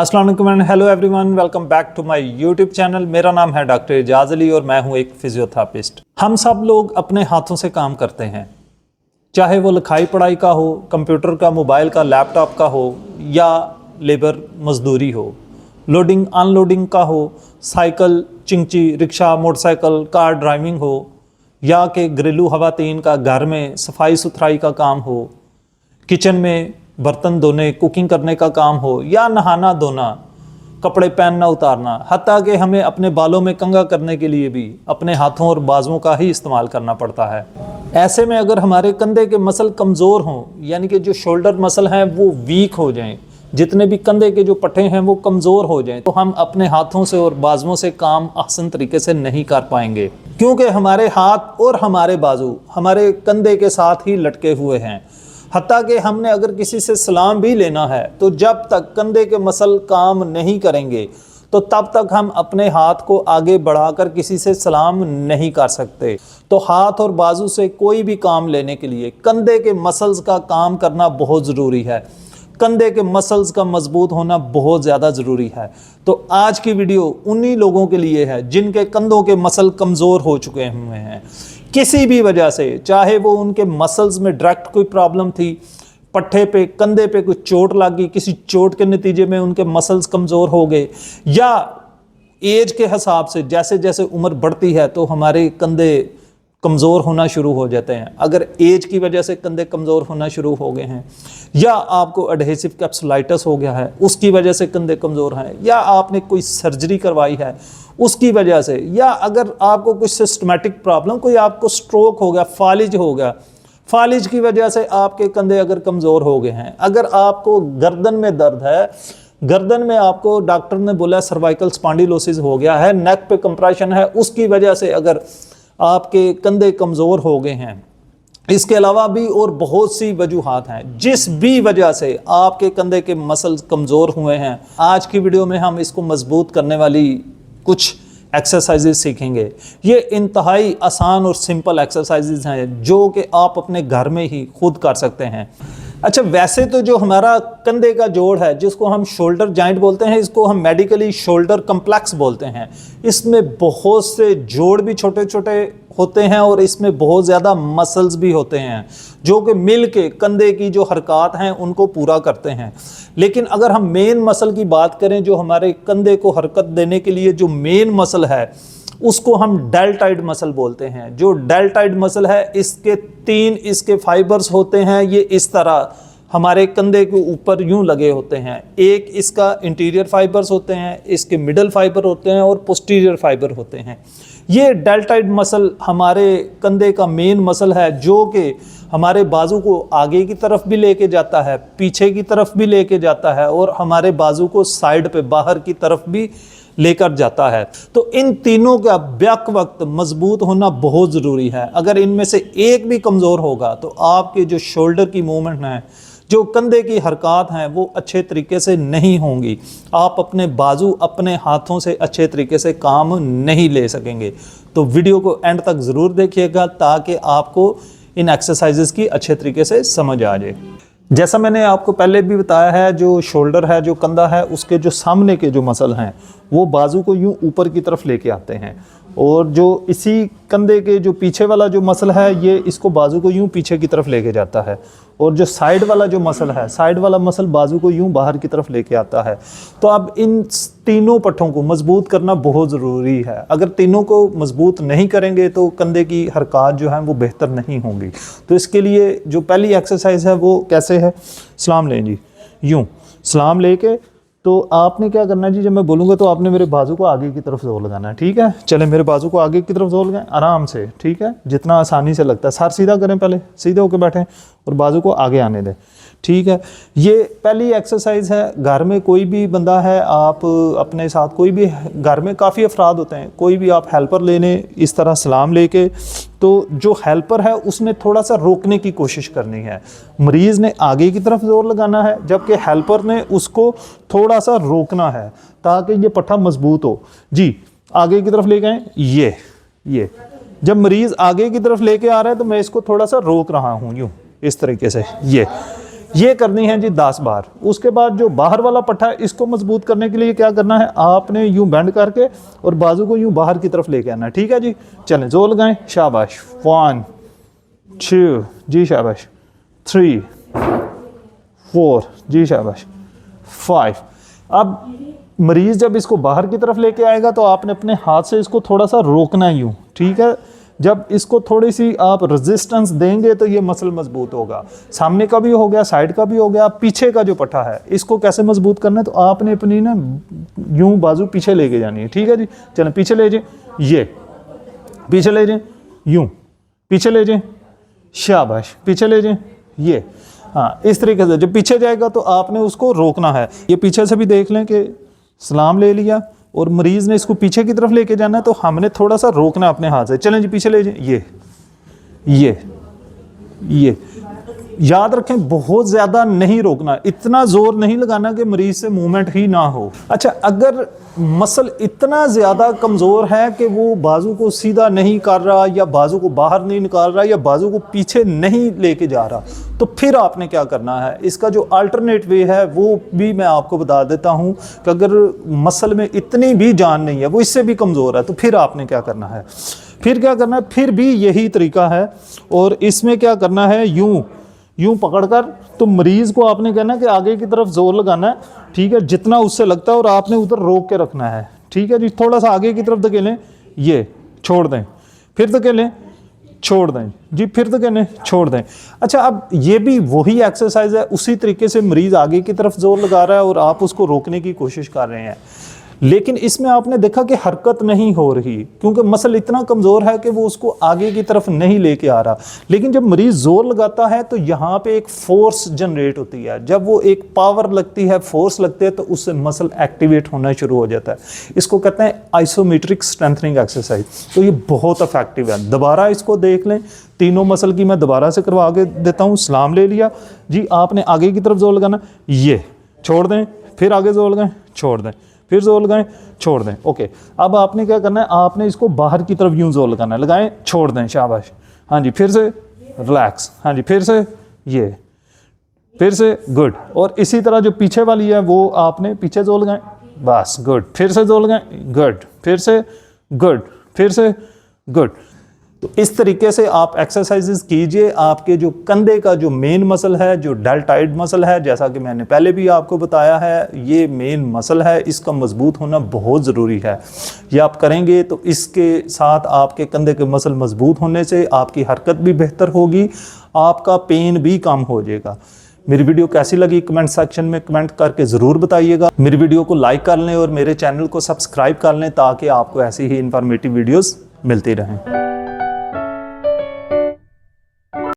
अस्सलाम वालेकुम and hello everyone, welcome back to my YouTube channel. मेरा नाम है डॉक्टर एजाज अली और मैं हूं एक फिजियोथेरेपिस्ट। हम सब लोग अपने हाथों से काम करते हैं, चाहे वो लिखाई पढ़ाई का हो, कंप्यूटर का, मोबाइल का, लैपटॉप का हो या लेबर मजदूरी हो, लोडिंग अनलोडिंग का हो, साइकिल, चिंची, रिक्शा, मोटरसाइकिल, कार ड्राइविंग हो, या कि घरेलू खवातीन का घर में सफाई सुथराई का काम हो, किचन में बर्तन धोने, कुकिंग करने का काम हो, या नहाना धोना, कपड़े पहनना उतारना, हत्ता कि हमें अपने बालों में कंघा करने के लिए भी अपने हाथों और बाजुओं का ही इस्तेमाल करना पड़ता है। ऐसे में अगर हमारे कंधे के मसल कमज़ोर हों, यानी कि जो शोल्डर मसल हैं वो वीक हो जाएं, जितने भी कंधे के जो पट्टे हैं वो कमज़ोर हो जाएं, तो हम अपने हाथों से और बाजुओं से काम आसान तरीके से नहीं कर पाएंगे, क्योंकि हमारे हाथ और हमारे बाजू हमारे कंधे के साथ ही लटके हुए हैं। हत्ता कि हमने अगर किसी से सलाम भी लेना है तो जब तक कंधे के मसल काम नहीं करेंगे तो तब तक हम अपने हाथ को आगे बढ़ाकर किसी से सलाम नहीं कर सकते। तो हाथ और बाजू से कोई भी काम लेने के लिए कंधे के मसल्स का काम करना बहुत ज़रूरी है। कंधे के मसल्स का मजबूत होना बहुत ज़्यादा ज़रूरी है। तो आज की वीडियो उन्हीं लोगों के लिए है जिनके कंधों के मसल कमज़ोर हो चुके हुए हैं किसी भी वजह से, चाहे वो उनके मसल्स में डायरेक्ट कोई प्रॉब्लम थी, पट्टे पे, कंधे पे कोई चोट लग गई, किसी चोट के नतीजे में उनके मसल्स कमज़ोर हो गए, या एज के हिसाब से जैसे जैसे उम्र बढ़ती है तो हमारे कंधे कमज़ोर होना शुरू हो जाते हैं। अगर एज की वजह से कंधे कमज़ोर होना शुरू हो गए हैं, या आपको एडहेसिव कैप्सुलाइटिस हो गया है उसकी वजह से कंधे कमज़ोर हैं, या आपने कोई सर्जरी करवाई है उसकी वजह से, या अगर आपको कुछ सिस्टमेटिक प्रॉब्लम, कोई आपको स्ट्रोक हो गया, फालिज हो गया, फालिज की वजह से आपके कंधे अगर कमज़ोर हो गए हैं, अगर आपको गर्दन में दर्द है, गर्दन में आपको डॉक्टर ने बोला सर्वाइकल स्पॉन्डिलोसिस हो गया है, नेक पे कंप्रेशन है, उसकी वजह से अगर आपके कंधे कमज़ोर हो गए हैं, इसके अलावा भी और बहुत सी वजूहात हैं जिस भी वजह से आपके कंधे के मसल्स कमज़ोर हुए हैं, आज की वीडियो में हम इसको मजबूत करने वाली कुछ एक्सरसाइजेज सीखेंगे। ये इंतहाई आसान और सिंपल एक्सरसाइजेज हैं जो कि आप अपने घर में ही खुद कर सकते हैं। अच्छा, वैसे तो जो हमारा कंधे का जोड़ है जिसको हम शोल्डर जॉइंट बोलते हैं, इसको हम मेडिकली शोल्डर कम्प्लेक्स बोलते हैं। इसमें बहुत से जोड़ भी छोटे छोटे होते हैं और इसमें बहुत ज़्यादा मसल्स भी होते हैं जो कि मिल के कंधे की जो हरकत हैं उनको पूरा करते हैं। लेकिन अगर हम मेन मसल की बात करें, जो हमारे कंधे को हरकत देने के लिए जो मेन मसल है उसको हम डेल्टॉइड मसल बोलते हैं। जो डेल्टॉइड मसल है इसके 3 इसके फाइबर्स होते हैं, ये इस तरह हमारे कंधे के ऊपर यूं लगे होते हैं। एक इसका इंटीरियर फाइबर्स होते हैं, इसके मिडल फाइबर होते हैं और पोस्टीरियर फाइबर होते हैं। ये डेल्टॉइड मसल हमारे कंधे का मेन मसल है जो कि हमारे बाजू को आगे की तरफ भी लेके जाता है, पीछे की तरफ भी लेके जाता है और हमारे बाजू को साइड पे बाहर की तरफ भी लेकर जाता है। तो इन तीनों का बैक वक्त मजबूत होना बहुत ज़रूरी है। अगर इनमें से एक भी कमज़ोर होगा तो आपके जो शोल्डर की मूवमेंट है, जो कंधे की हरकत हैं, वो अच्छे तरीके से नहीं होंगी। आप अपने बाजू अपने हाथों से अच्छे तरीके से काम नहीं ले सकेंगे। तो वीडियो को एंड तक ज़रूर देखिएगा ताकि आपको इन एक्सरसाइजेस की अच्छे तरीके से समझ आ जाए। जैसा मैंने आपको पहले भी बताया है, जो शोल्डर है, जो कंधा है, उसके जो सामने के जो मसल हैं वो बाजू को यूं ऊपर की तरफ लेके आते हैं, और जो इसी कंधे के जो पीछे वाला जो मसल है ये इसको बाजू को यूं पीछे की तरफ लेके जाता है, और जो साइड वाला जो मसल है, साइड वाला मसल बाजू को यूं बाहर की तरफ लेके आता है। तो अब इन तीनों पट्टों को मजबूत करना बहुत ज़रूरी है। अगर तीनों को मजबूत नहीं करेंगे तो कंधे की हरकत जो है वो बेहतर नहीं होंगी। तो इसके लिए जो पहली एक्सरसाइज है वो कैसे है, सलाम लें जी, यूं सलाम लेके तो आपने क्या करना है जी, जब मैं बोलूँगा तो आपने मेरे बाजू को आगे की तरफ जोर लगाना है, ठीक है। चले मेरे बाजू को आगे की तरफ जोर लगाएं आराम से, ठीक है, जितना आसानी से लगता है। सर सीधा करें, पहले सीधे होकर बैठें और बाजू को आगे आने दें, ठीक है। ये पहली एक्सरसाइज है। घर में कोई भी बंदा है, आप अपने साथ कोई भी, घर में काफ़ी अफराद होते हैं, कोई भी आप हेल्पर लेने इस तरह सलाम लेके, तो जो हेल्पर है उसने थोड़ा सा रोकने की कोशिश करनी है। मरीज़ ने आगे की तरफ जोर लगाना है जबकि हेल्पर ने उसको थोड़ा सा रोकना है ताकि ये पट्टा मजबूत हो। जी आगे की तरफ ले गए, ये जब मरीज़ आगे की तरफ लेके आ रहा है तो मैं इसको थोड़ा सा रोक रहा हूँ यूँ इस तरीके से। ये करनी है जी 10 बार। उसके बाद जो बाहर वाला पट्टा है इसको मजबूत करने के लिए क्या करना है, आपने यूं बेंड करके और बाजू को यूं बाहर की तरफ लेके आना है। ठीक है जी, चलें जोर लगाएं, शाबाश। 1 2 जी शाबाश, 3 4 जी शाबाश, 5। अब मरीज़ जब इसको बाहर की तरफ लेके आएगा तो आपने अपने हाथ से इसको थोड़ा सा रोकना है यूँ, ठीक है। जब इसको थोड़ी सी आप रेजिस्टेंस देंगे तो ये मसल मजबूत होगा। सामने का भी हो गया, साइड का भी हो गया, पीछे का जो पट्टा है इसको कैसे मजबूत करना है, तो आपने अपनी ना यूं बाजू पीछे लेके जानी है। ठीक है जी, चलें पीछे ले जाए, ये पीछे ले जाए, यूं पीछे ले जाए, शाबाश, पीछे ले जाए, ये हाँ इस तरीके से। जब पीछे जाएगा तो आपने उसको रोकना है। ये पीछे से भी देख लें कि सलाम ले लिया और मरीज़ ने इसको पीछे की तरफ लेके जाना है तो हमने थोड़ा सा रोकना अपने हाथ से। चलें जी पीछे ले जाए, ये याद रखें बहुत ज़्यादा नहीं रोकना, इतना ज़ोर नहीं लगाना कि मरीज़ से मूवमेंट ही ना हो। अच्छा, अगर मसल इतना ज़्यादा कमज़ोर है कि वो बाजू को सीधा नहीं कर रहा या बाजू को बाहर नहीं निकाल रहा या बाजू को पीछे नहीं लेके जा रहा, तो फिर आपने क्या करना है, इसका जो अल्टरनेट वे है वो भी मैं आपको बता देता हूँ कि अगर मसल में इतनी भी जान नहीं है, वो इससे भी कमज़ोर है, तो फिर आपने क्या करना है, फिर भी यही तरीका है। और इसमें क्या करना है, यूं पकड़कर तो मरीज़ को आपने कहना कि आगे की तरफ जोर लगाना है, ठीक है, जितना उससे लगता है, और आपने उधर रोक के रखना है। ठीक है जी, थोड़ा सा आगे की तरफ धकेलें, ये छोड़ दें, फिर धकेलें, छोड़ दें जी, फिर धकेलें, छोड़ दें। अच्छा, अब ये भी वही एक्सरसाइज है, उसी तरीके से मरीज़ आगे की तरफ जोर लगा रहा है और आप उसको रोकने की कोशिश कर रहे हैं, लेकिन इसमें आपने देखा कि हरकत नहीं हो रही क्योंकि मसल इतना कमज़ोर है कि वो उसको आगे की तरफ नहीं लेके आ रहा। लेकिन जब मरीज़ जोर लगाता है तो यहाँ पे एक फोर्स जनरेट होती है, जब वो एक पावर लगती है, फोर्स लगती है, तो उससे मसल एक्टिवेट होना शुरू हो जाता है। इसको कहते हैं आइसोमेट्रिक स्ट्रेंथनिंग एक्सरसाइज। तो ये बहुत इफेक्टिव है। दोबारा इसको देख लें, तीनों मसल की मैं दोबारा से करवा के देता हूँ। सलाम ले लिया जी, आपने आगे की तरफ जोर लगाना, ये छोड़ दें, फिर आगे जोर लगाएं, छोड़ दें, फिर जोर लगाएं, छोड़ दें। ओके, अब आपने क्या करना है, आपने इसको बाहर की तरफ यूं जोर लगाना है, लगाएं, छोड़ दें, शाबाश। हाँ जी, फिर से रिलैक्स, हाँ जी, फिर से ये, फिर से गुड। और इसी तरह जो पीछे वाली है वो आपने पीछे जोर लगाएं, बस गुड, फिर से जोर लगाएं, गुड, फिर से गुड, फिर से गुड। तो इस तरीके से आप एक्सरसाइजेस कीजिए। आपके जो कंधे का जो मेन मसल है, जो डेल्टॉइड मसल है, जैसा कि मैंने पहले भी आपको बताया है, ये मेन मसल है, इसका मजबूत होना बहुत ज़रूरी है। ये आप करेंगे तो इसके साथ आपके कंधे के मसल मजबूत होने से आपकी हरकत भी बेहतर होगी, आपका पेन भी कम हो जाएगा। मेरी वीडियो कैसी लगी कमेंट सेक्शन में कमेंट करके ज़रूर बताइएगा। मेरी वीडियो को लाइक कर लें और मेरे चैनल को सब्सक्राइब कर लें ताकि आपको ऐसी ही इंफॉर्मेटिव वीडियोज़ मिलती रहें।